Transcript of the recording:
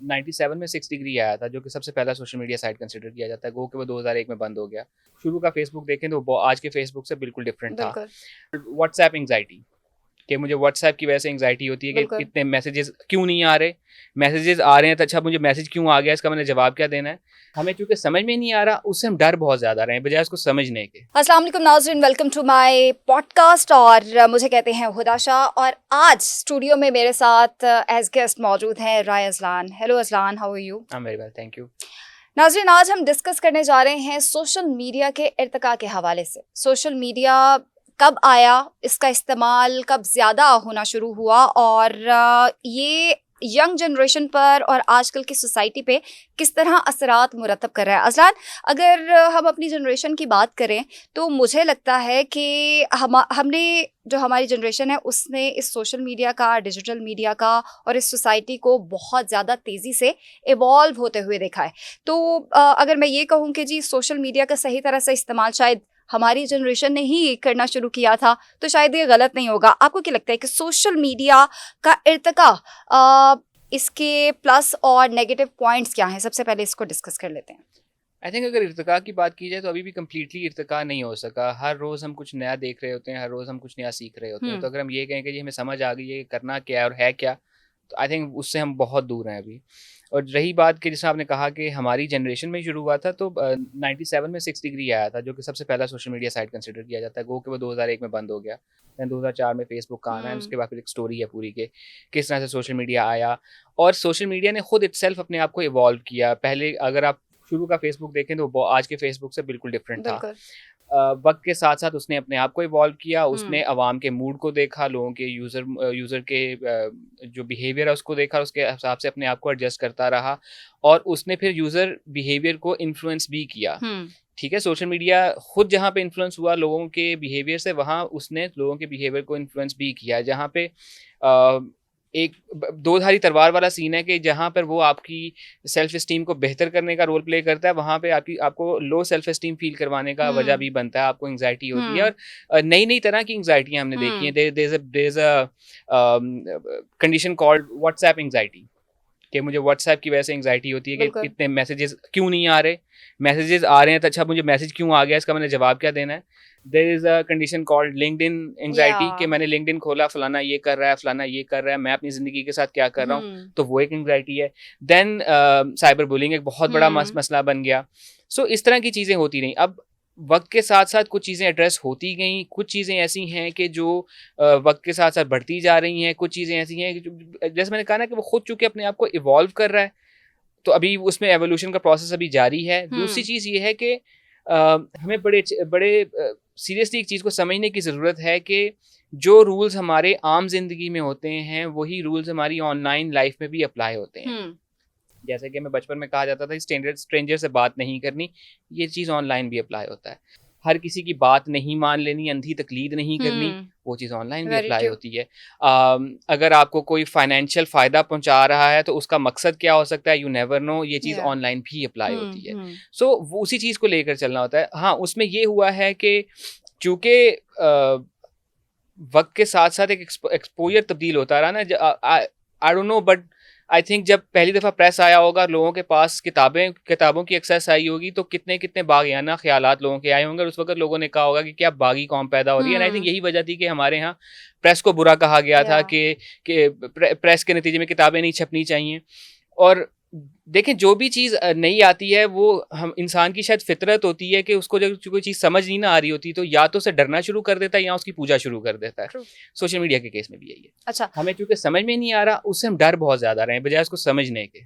97 में 6 डिग्री आया था, जो कि सबसे पहला सोशल मीडिया साइट कंसिडर किया जाता है। गो कि वो 2001 में बंद हो गया। शुरू का फेसबुक देखें तो वो आज के फेसबुक से बिल्कुल डिफरेंट था। व्हाट्सएप एंग्जाइटी कि मुझे व्हाट्सएप की वजह से एंग्जाइटी होती है कि इतने मैसेजेस क्यों नहीं आ रहे, मैसेजेस आ रहे हैं तो अच्छा मुझे मैसेज क्यों आ गया, इसका मैंने जवाब क्या देना है। हमें चूंकि समझ में नहीं आ रहा, उससे हम डर बहुत ज्यादा रहे हैं बजाय उसको समझने के। अस्सलाम वालेकुम नाज़रीन, वेलकम टू माय पॉडकास्ट और मुझे कहते हैं हुदा शाह। और आज स्टूडियो में मेरे साथ एज गेस्ट मौजूद हैं Rai Azlan. Hello Azlan, how are you? हाँ वेरी वेल, थैंक यू। नाज़रीन, आज हम डिस्कस करने जा रहे हैं सोशल मीडिया के इर्तिका के हवाले से। सोशल मीडिया कब आया, इसका इस्तेमाल कब ज़्यादा होना शुरू हुआ और ये यंग जनरेशन पर और आजकल की सोसाइटी पे किस तरह असरात मुरतब कर रहा है। अजलान, अगर हम अपनी जनरेशन की बात करें तो मुझे लगता है कि हमने जो हमारी जनरेशन है उसने इस सोशल मीडिया का, डिजिटल मीडिया का और इस सोसाइटी को बहुत ज़्यादा तेज़ी से इवॉल्व होते हुए देखा है। तो अगर मैं ये कहूँ कि जी सोशल मीडिया का सही तरह से इस्तेमाल शायद हमारी जनरेशन ने ही करना शुरू किया था, तो शायद ये गलत नहीं होगा। आपको क्या लगता है कि सोशल मीडिया का इर्तिका, इसके प्लस और नेगेटिव पॉइंट्स क्या हैं? सबसे पहले इसको डिस्कस कर लेते हैं। आई थिंक अगर इर्तिका की बात की जाए तो अभी भी कम्प्लीटली इर्तिका नहीं हो सका। हर रोज़ हम कुछ नया देख रहे होते हैं, हर रोज़ हम कुछ नया सीख रहे होते हैं। तो अगर हम ये कहें कि जी हमें समझ आ गई है कि करना क्या है और है क्या, तो आई थिंक उससे हम बहुत दूर हैं अभी। और रही बात कि जैसे आपने कहा कि हमारी जनरेशन में शुरू हुआ था, तो 97 में 6 डिग्री आया था, जो कि सबसे पहला सोशल मीडिया साइट कंसिडर किया जाता है। गो कि वो 2001 में बंद हो गया, दैन 2004 में फेसबुक का आना है। उसके बाद फिर एक स्टोरी है पूरी के किस तरह से सोशल मीडिया आया और सोशल मीडिया ने खुद इटसेल्फ अपने आप को इवॉल्व किया। पहले अगर आप शुरू का फेसबुक देखें तो वो आज के फेसबुक से बिल्कुल डिफरेंट था। वक्त के साथ साथ उसने अपने आप को इवॉल्व किया, उसने अवाम के मूड को देखा, लोगों के यूज़र के जो बिहेवियर है उसको देखा, उसके हिसाब से अपने आप को एडजस्ट करता रहा और उसने फिर यूज़र बिहेवियर को इन्फ्लुएंस भी किया। ठीक है, सोशल मीडिया खुद जहाँ पे इन्फ्लुएंस हुआ लोगों के बिहेवियर से, वहाँ उसने लोगों के बिहेवियर को इन्फ्लुएंस भी किया। जहाँ पे एक दो धारी तलवार वाला सीन है कि जहाँ पर वो आपकी सेल्फ इस्टीम को बेहतर करने का रोल प्ले करता है, वहाँ पे आपको लो सेल्फ इस्टीम फील करवाने का वजह भी बनता है। आपको एंग्जाइटी होती है और नई नई तरह की एंग्जाइटियाँ हमने देखी हैं। There is a condition called WhatsApp anxiety कि मुझे व्हाट्सएप की वजह से एंग्जाइटी होती है कि इतने मैसेजेस क्यों नहीं आ रहे, मैसेजेस आ रहे हैं तो अच्छा मुझे मैसेज क्यों आ गया, इसका मैंने जवाब क्या देना है। There is a condition called LinkedIn anxiety कि मैंने लिंक्डइन खोला, फलाना ये कर रहा है, फलाना ये कर रहा है, मैं अपनी जिंदगी के साथ क्या कर रहा हूँ, तो वो एक एंग्जाइटी है। देन साइबर बुलिंग एक बहुत बड़ा मसला बन गया। सो इस तरह की चीज़ें होती रहीं। अब वक्त के साथ साथ कुछ चीज़ें एड्रेस होती गई, कुछ चीज़ें ऐसी हैं कि जो वक्त के साथ साथ बढ़ती जा रही हैं, कुछ चीज़ें ऐसी हैं कि जैसे मैंने कहा ना कि वो खुद चूँकि अपने आप को इवॉल्व कर रहा है, तो अभी उसमें एवोल्यूशन का प्रोसेस अभी जारी है। दूसरी चीज़ ये है कि हमें बड़े सीरियसली एक चीज़ को समझने की ज़रूरत है कि जो रूल्स हमारे आम जिंदगी में होते हैं वही रूल्स हमारी ऑनलाइन लाइफ में भी अप्लाई होते हैं। जैसे कि हमें बचपन में कहा जाता था स्ट्रेंजर से बात नहीं करनी, ये चीज़ ऑनलाइन भी अप्लाई होता है। हर किसी की बात नहीं मान लेनी, अंधी तकलीद नहीं करनी, वो चीज़ ऑनलाइन भी अप्लाई होती है। अगर आपको कोई फाइनेंशियल फ़ायदा पहुंचा रहा है तो उसका मकसद क्या हो सकता है, यू नेवर नो, ये चीज़ ऑनलाइन भी अप्लाई होती है। सो वो उसी चीज़ को लेकर चलना होता है। हाँ, उसमें ये हुआ है कि चूँकि वक्त के साथ साथ एक एक्सपोजर तब्दील होता रहा ना। I don't know, but I think जब पहली दफ़ा प्रेस आया होगा, लोगों के पास किताबों की एक्सेस आई होगी, तो कितने कितने बागियाना ख्यालात लोगों के आए होंगे। उस वक्त लोगों ने कहा होगा कि क्या बागी कौम पैदा हो रही है। आई थिंक यही वजह थी कि हमारे यहाँ प्रेस को बुरा कहा गया था कि प्रेस के नतीजे में किताबें नहीं छपनी चाहिए। और देखें, जो भी चीज़ नई आती है वो हम इंसान की शायद फितरत होती है कि उसको जब कोई चीज़ समझ नहीं ना आ रही होती तो या तो उसे डरना शुरू कर देता है या उसकी पूजा शुरू कर देता है। सोशल मीडिया के केस में भी यही है। अच्छा, हमें चूंकि समझ में नहीं आ रहा, उससे हम डर बहुत ज़्यादा रहे हैं बजाय उसको समझने के।